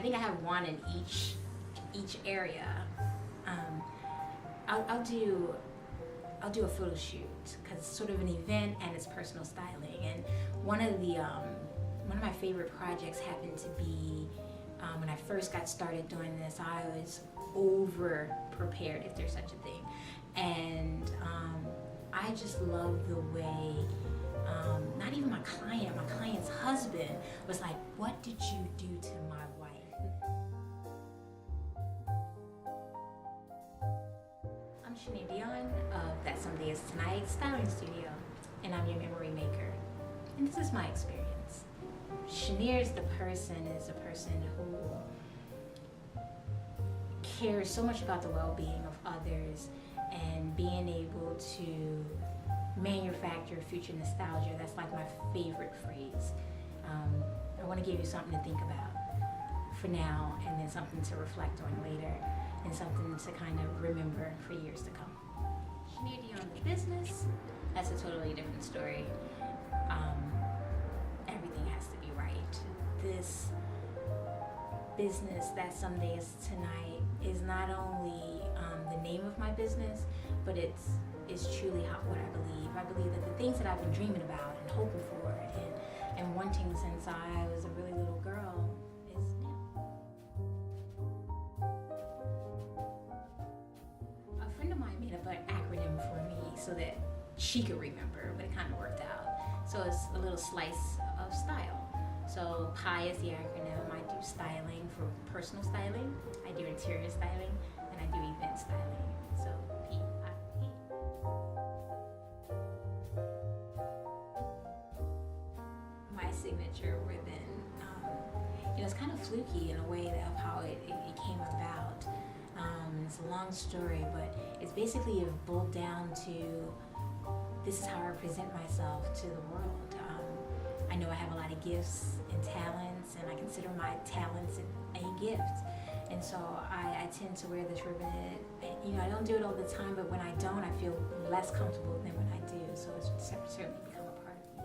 think I have one in each area. I'll do a photo shoot because it's sort of an event and it's personal styling. And one of my favorite projects happened to be when I first got started doing this. I was over prepared, if there's such a thing, and I just love the way. Not even my client's husband was like, "What did you do to my wife?" I'm Dionne of That Someday Is Tonight Styling Studio, and I'm your memory maker. And this is my experience. Chenire is a person who cares so much about the well-being of others and being able to manufacture future nostalgia. That's like my favorite phrase. I want to give you something to think about for now, and then something to reflect on later, and something to kind of remember for years to come. Chenire Dionne, the business, that's a totally different story. Everything has to be right. This business, That Someday Is Tonight, is not only the name of my business, but it's truly what I believe. I believe that the things that I've been dreaming about and hoping for and wanting since I was a really little girl is now. A friend of mine made up an acronym for me so that she could remember, but it kind of worked out. So it's a little slice of style. So PI is the acronym. I do styling for personal styling, I do interior styling, and I do event styling. So PI. My signature ribbon, it's kind of fluky in a way of how it came about. It's a long story, but it's basically boiled down to this is how I present myself to the world. I know I have a lot of gifts and talents, and I consider my talents a gift. And so I tend to wear this ribbon. I don't do it all the time, but when I don't, I feel less comfortable than when I do. So it's certainly become a part of me.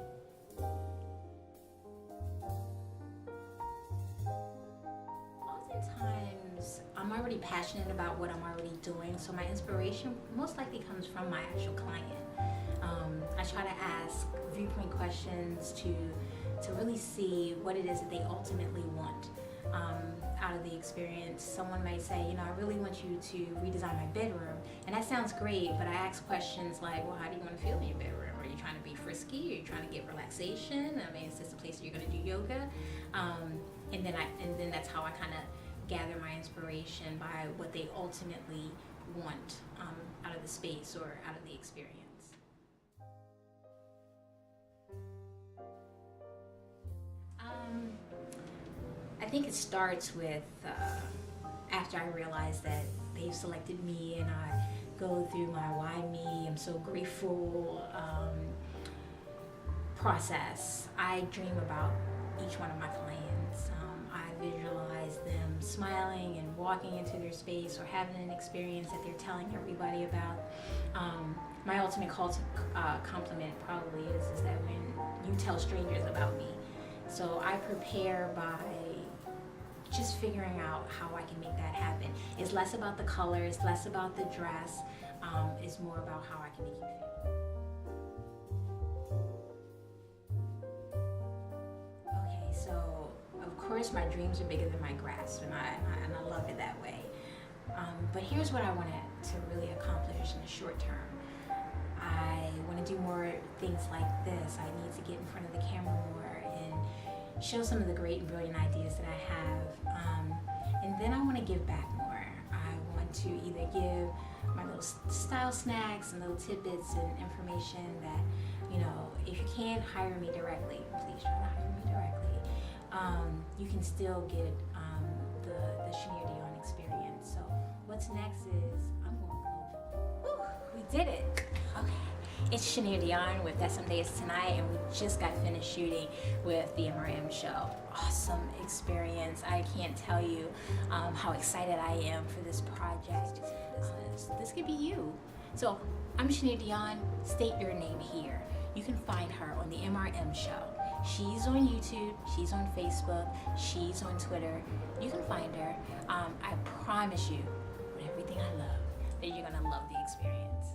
Oftentimes, I'm already passionate about what I'm already doing, so my inspiration most likely comes from my actual client. I try to ask viewpoint questions to really see what it is that they ultimately want out of the experience. Someone might say, I really want you to redesign my bedroom, and that sounds great, but I ask questions like, well, how do you want to feel in your bedroom? Are you trying to be frisky? Are you trying to get relaxation? I mean, is this a place where you're going to do yoga? And then that's how I kind of gather my inspiration by what they ultimately want out of the space or out of the experience. I think it starts with after I realized that they've selected me, and I go through my why me, I'm so grateful process. I dream about each one of my clients. I visualize them smiling and walking into their space or having an experience that they're telling everybody about. My ultimate compliment probably is that when you tell strangers about me. So I prepare by just figuring out how I can make that happen. It's less about the color, it's less about the dress, it's more about how I can make you feel. Okay, so of course my dreams are bigger than my grasp, and I love it that way. But here's what I want to really accomplish in the short term. I want to do more things like this. I need to get in front of the camera more and show some of the great and brilliant ideas that I have. And then I want to give back more. I want to either give my little style snacks and little tidbits and information that, if you can't hire me directly, please try to hire me directly. You can still get the Chenire Dionne experience. So what's next is I'm going global. Woo, we did it. Okay. It's Chenire Dionne with That Someday Is Tonight, and we just got finished shooting with the MRM show. Awesome experience. I can't tell you how excited I am for this project. This could be you. So I'm Chenire Dionne. State your name here. You can find her on the MRM show. She's on YouTube, she's on Facebook, she's on Twitter. You can find her. I promise you, with everything I love, that you're gonna love the experience.